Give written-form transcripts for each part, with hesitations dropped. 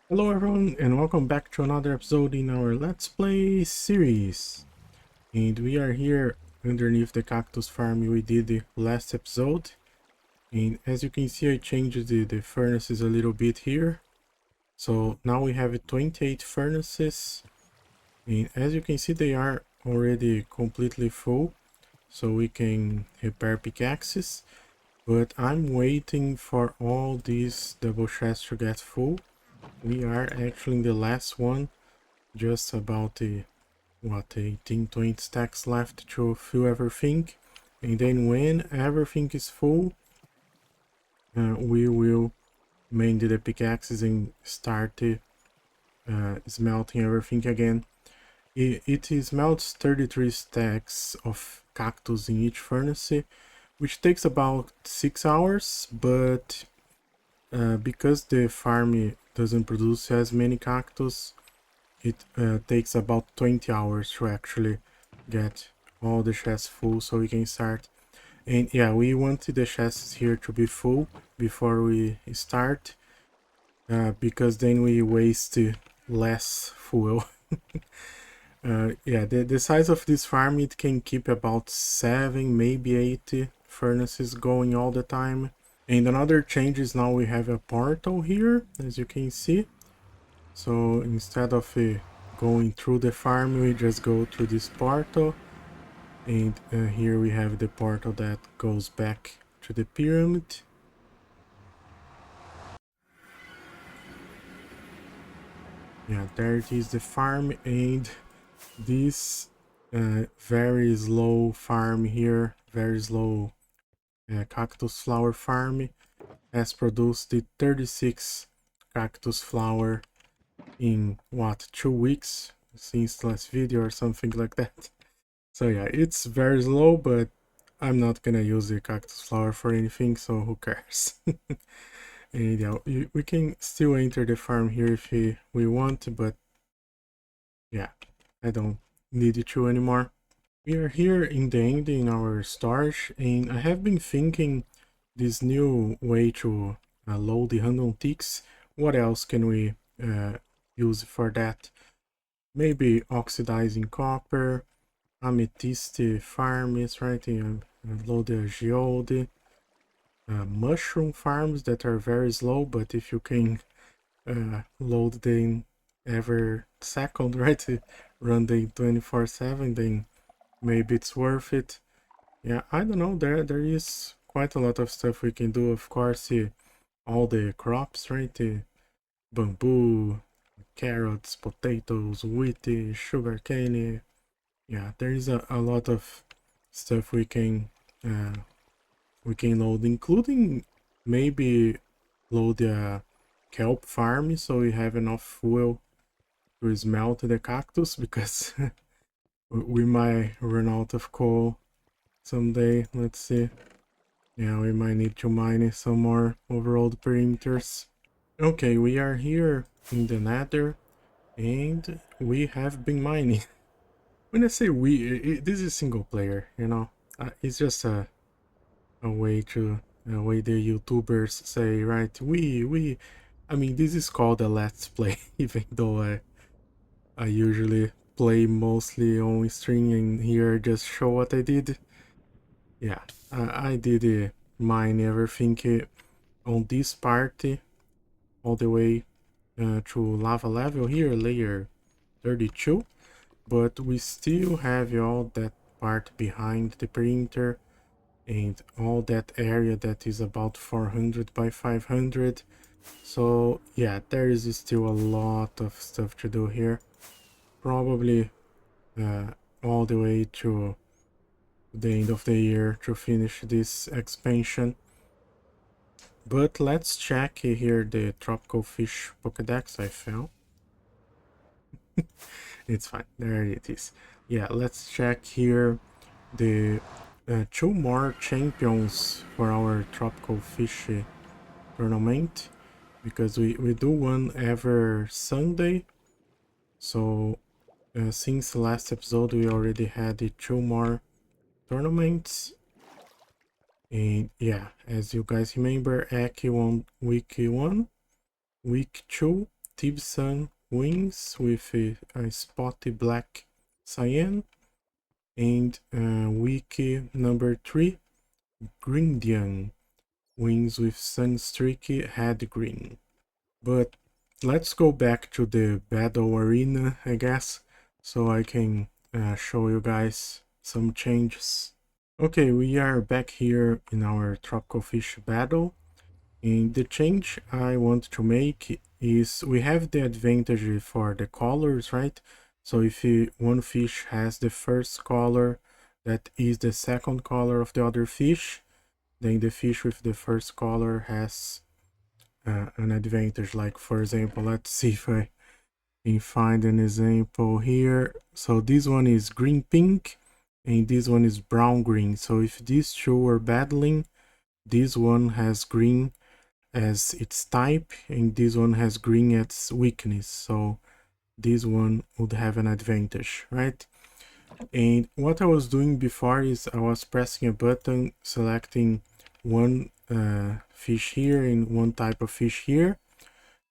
Hello everyone and welcome back to another episode in our Let's Play series. And we are here underneath the cactus farm we did the last episode. And as you can see, I changed the furnaces a little bit here. So now we have 28 furnaces. And as you can see, they are already completely full. So we can repair pickaxes. But I'm waiting for all these double chests to get full. We are actually in the last one, just about 18-20 stacks left to fill everything, and then when everything is full, we will mend the pickaxes and start smelting everything again. It smelts 33 stacks of cactus in each furnace, which takes about 6 hours, but because the farm doesn't produce as many cactus, it takes about 20 hours to actually get all the chests full so we can start. And yeah, we wanted the chests here to be full before we start, because then we waste less fuel. Yeah, the size of this farm, it can keep about 7, maybe 8 furnaces going all the time. And another change is now we have a portal here, as you can see. So instead of going through the farm, we just go through this portal. And here we have the portal that goes back to the pyramid. Yeah, there it is, the farm. And this very slow farm here, very slow cactus flower farm, has produced the 36 cactus flower in what, 2 weeks since the last video or something like that. So yeah, it's very slow, but I'm not gonna use the cactus flower for anything, so who cares? And yeah, we can still enter the farm here if we want, but yeah, I don't need it to anymore. We are here in the end in our storage, and I have been thinking this new way to load the random ticks. What else can we use for that? Maybe oxidizing copper, amethyst farms, right? Load the geode, mushroom farms that are very slow, but if you can load them every second, right? Run them 24/7, then maybe it's worth it. Yeah, I don't know. There is quite a lot of stuff we can do. Of course, all the crops, right? Bamboo, carrots, potatoes, wheat, sugar cane. Yeah, there is a lot of stuff we can load, including maybe load a kelp farm so we have enough fuel to smelt the cactus, because we might run out of coal someday. Let's see. Yeah, we might need to mine some more overall perimeters. Okay, we are here in the nether and we have been mining. When I say we, this is single player, you know. It's just a way to a way the YouTubers say, right? We. I mean, this is called a let's play, even though I usually play mostly on stream and here just show what I did. Yeah, I did mine everything on this party all the way to lava level here, layer 32. But we still have all that part behind the printer and all that area that is about 400 by 500. So yeah, there is still a lot of stuff to do here. Probably all the way to the end of the year to finish this expansion. But let's check here the tropical fish Pokédex I found. It's fine, there it is. Yeah, let's check here the 2 more champions for our tropical fish tournament, because we do one every Sunday. So since the last episode we already had the 2 more tournaments. And yeah, as you guys remember, Aki won week 1, week 2 Tibsan wings with a spotty black cyan, and wiki number 3, Grindian wings with sunstreaky head green. But let's go back to the battle arena, I guess, so I can show you guys some changes. Okay, we are back here in our tropical fish battle, and the change I want to make is we have the advantage for the colors, right? So if one fish has the first color that is the second color of the other fish, then the fish with the first color has an advantage. Like, for example, let's see if I can find an example here. So this one is green pink and this one is brown green. So if these two are battling, this one has green as its type and this one has green as its weakness, so this one would have an advantage, right? And what I was doing before is I was pressing a button selecting one fish here and one type of fish here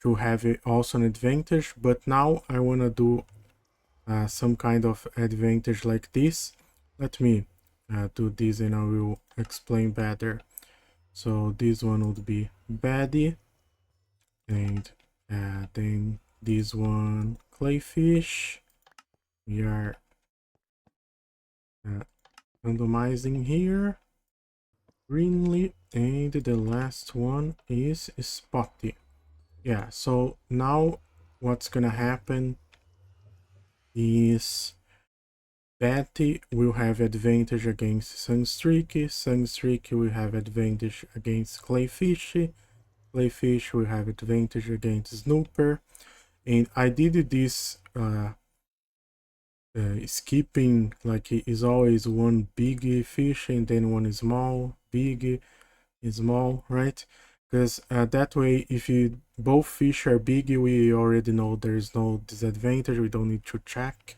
to have it also an advantage, but now I want to do some kind of advantage like this. Let me do this and I will explain better. So this one would be baddie, and then this one clayfish. We are randomizing here greenly, and the last one is spotty. Yeah, so now what's gonna happen is Betty will have advantage against Sunstreaky, Sunstreaky will have advantage against Clayfish, Clayfish will have advantage against Snooper. And I did this skipping, like it is always one big fish and then one small, big, small, right? Because that way, if both fish are big, we already know there is no disadvantage, we don't need to check.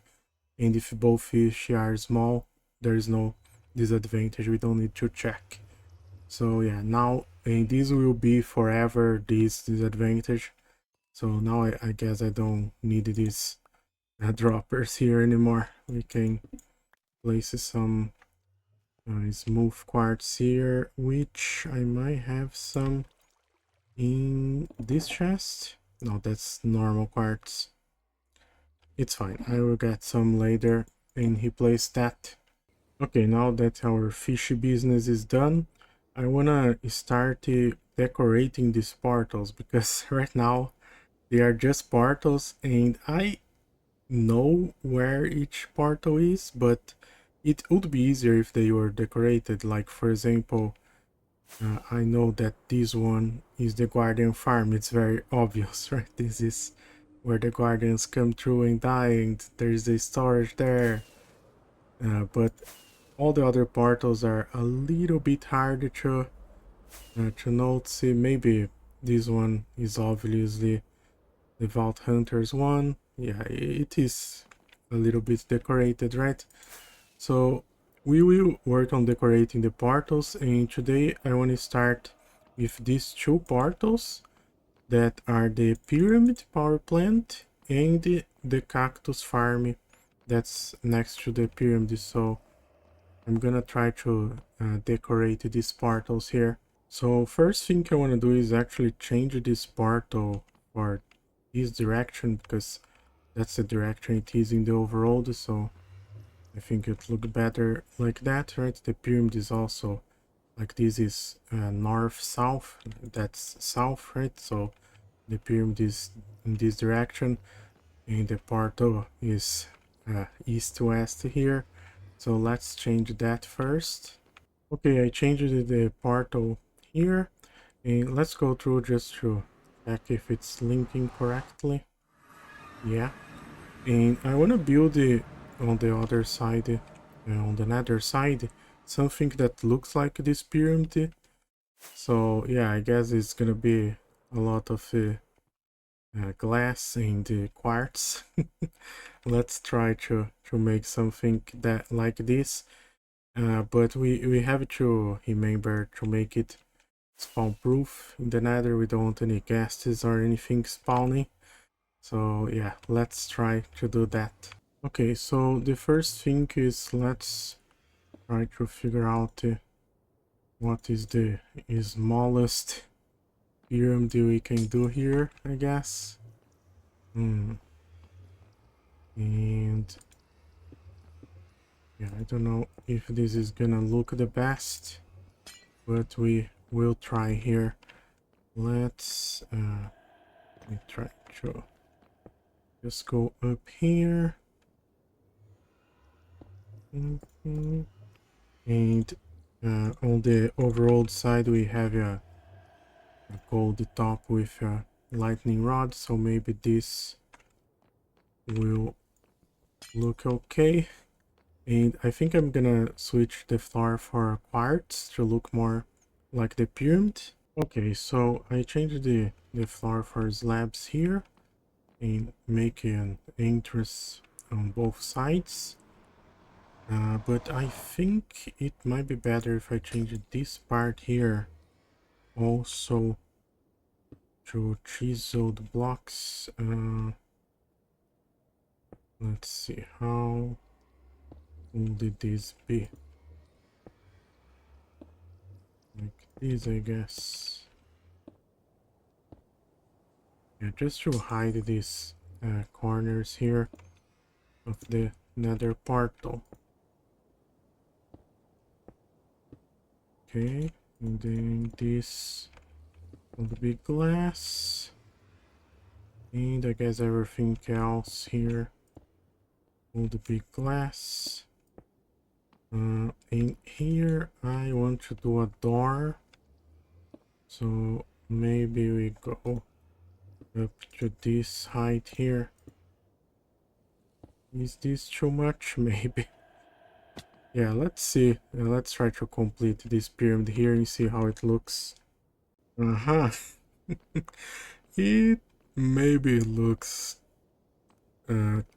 And if both fish are small, there is no disadvantage, we don't need to check. So yeah, now, and this will be forever this disadvantage. So now I guess I don't need these droppers here anymore. We can place some smooth quartz here, which I might have some in this chest. No, that's normal quartz. It's fine, I will get some later and replace that. Okay, now that our fishy business is done, I wanna start decorating these portals, because right now they are just portals and I know where each portal is, but it would be easier if they were decorated. Like, for example, I know that this one is the Guardian Farm. It's very obvious, right? This is where the Guardians come through and die, and there's a storage there. But all the other portals are a little bit harder to notice. Maybe this one is obviously the Vault Hunters one. Yeah, it is a little bit decorated, right? So we will work on decorating the portals, and today I want to start with these two portals that are the pyramid power plant and the cactus farm that's next to the pyramid. So I'm gonna try to decorate these portals here. So first thing I want to do is actually change this portal for this direction, because that's the direction it is in the overall, so I think it look better like that, right? The pyramid is also like this, is north-south, that's south, right? So the pyramid is in this direction and the portal is east-west here. So let's change that first. Okay, I changed the portal here, and let's go through just to check if it's linking correctly. Yeah, and I want to build it on the other side, on the nether side, something that looks like this pyramid. So yeah, I guess it's gonna be a lot of glass and quartz. Let's try to make something that like this, but we have to remember to make it spawn proof in the nether. We don't want any ghasts or anything spawning, So yeah, let's try to do that. Okay, so the first thing is let's try to figure out what is the smallest pyramid we can do here, I guess. And yeah, I don't know if this is gonna look the best, but we will try here. Let's let me try to just go up here. And on the overall side we have a gold top with a lightning rod, so maybe this will look okay. And I think I'm gonna switch the floor for quartz to look more like the pyramid. Okay, so I changed the floor for slabs here and make an entrance on both sides. But I think it might be better if I change this part here also to chiseled blocks. Let's see, how would this be? Like this, I guess. Yeah, just to hide these corners here of the nether portal. Okay, and then this will be glass. And I guess everything else here will be glass. And here I want to do a door. So maybe we go up to this height here. Is this too much? Maybe. Yeah, let's see. Let's try to complete this pyramid here and see how it looks. It maybe looks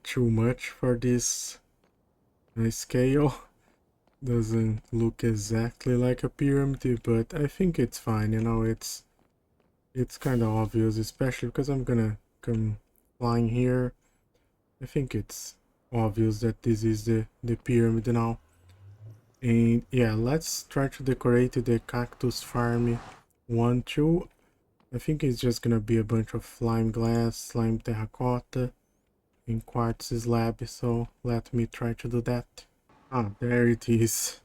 too much for this scale. Doesn't look exactly like a pyramid, but I think it's fine, you know, it's kind of obvious, especially because I'm gonna come flying here. I think it's obvious that this is the pyramid now. And yeah, let's try to decorate the cactus farm 1, 2. I think it's just gonna be a bunch of slime glass, slime terracotta, and quartz slab, so let me try to do that. Ah, there it is,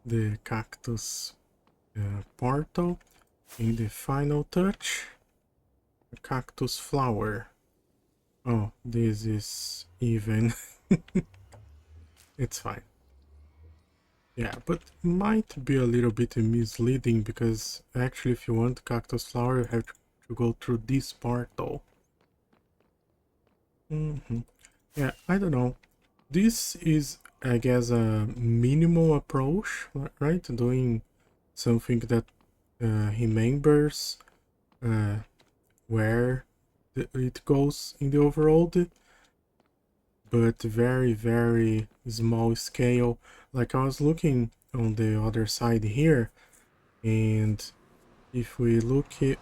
the cactus portal. And the final touch, the cactus flower. Oh, this is even. It's fine. Yeah, but might be a little bit misleading because actually if you want cactus flower you have to go through this portal. Yeah, I don't know. This is, I guess, a minimal approach, right? Doing something that remembers where it goes in the overworld, but very, very small scale. Like I was looking on the other side here, and if we look at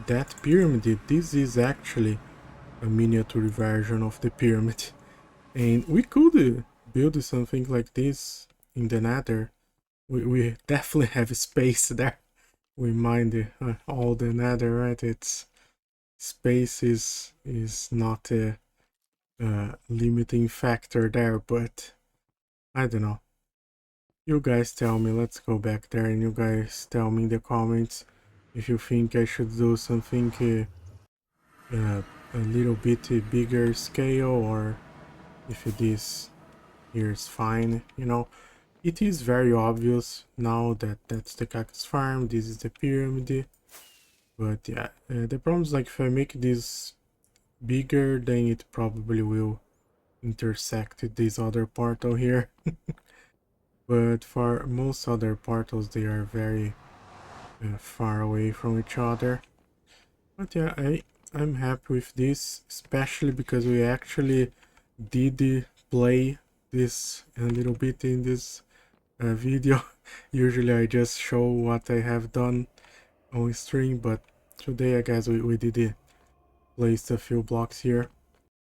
that pyramid, this is actually a miniature version of the pyramid. And we could build something like this in the nether. We definitely have space there. We mind all the nether, right? It's space is not a limiting factor there, but I don't know. You guys tell me. Let's go back there and you guys tell me in the comments if you think I should do something a little bit bigger scale, or if this here is fine. You know, it is very obvious now that that's the cactus farm, this is the pyramid. But yeah, the problem is, like, if I make this bigger, then it probably will intersect this other portal here. But for most other portals, they are very far away from each other. But yeah, I'm happy with this, especially because we actually did play this a little bit in this video. Usually I just show what I have done on stream, but today I guess we did placed a few blocks here.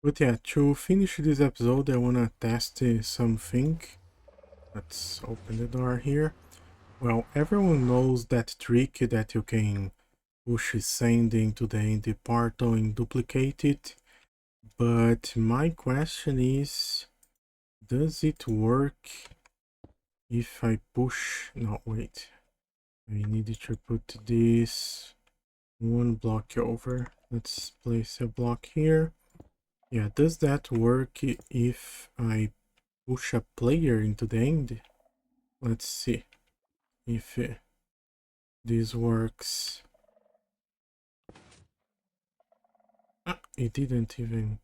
But yeah, to finish this episode, I wanna test something. Let's open the door here. Well, everyone knows that trick that you can push sand into the end portal and duplicate it. But my question is, does it work if I push? No, wait. I needed to put this one block over. Let's place a block here. Yeah, does that work if I push a player into the end? Let's see if this works. Ah, it didn't even...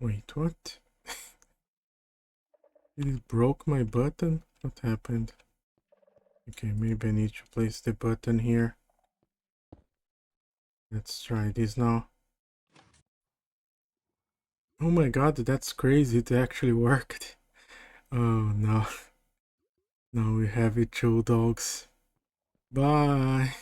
Wait, what? It broke my button? What happened? Okay, maybe I need to place the button here. Let's try this now. Oh my god, that's crazy, it actually worked. Oh no. Now we have it, two dogs. Bye.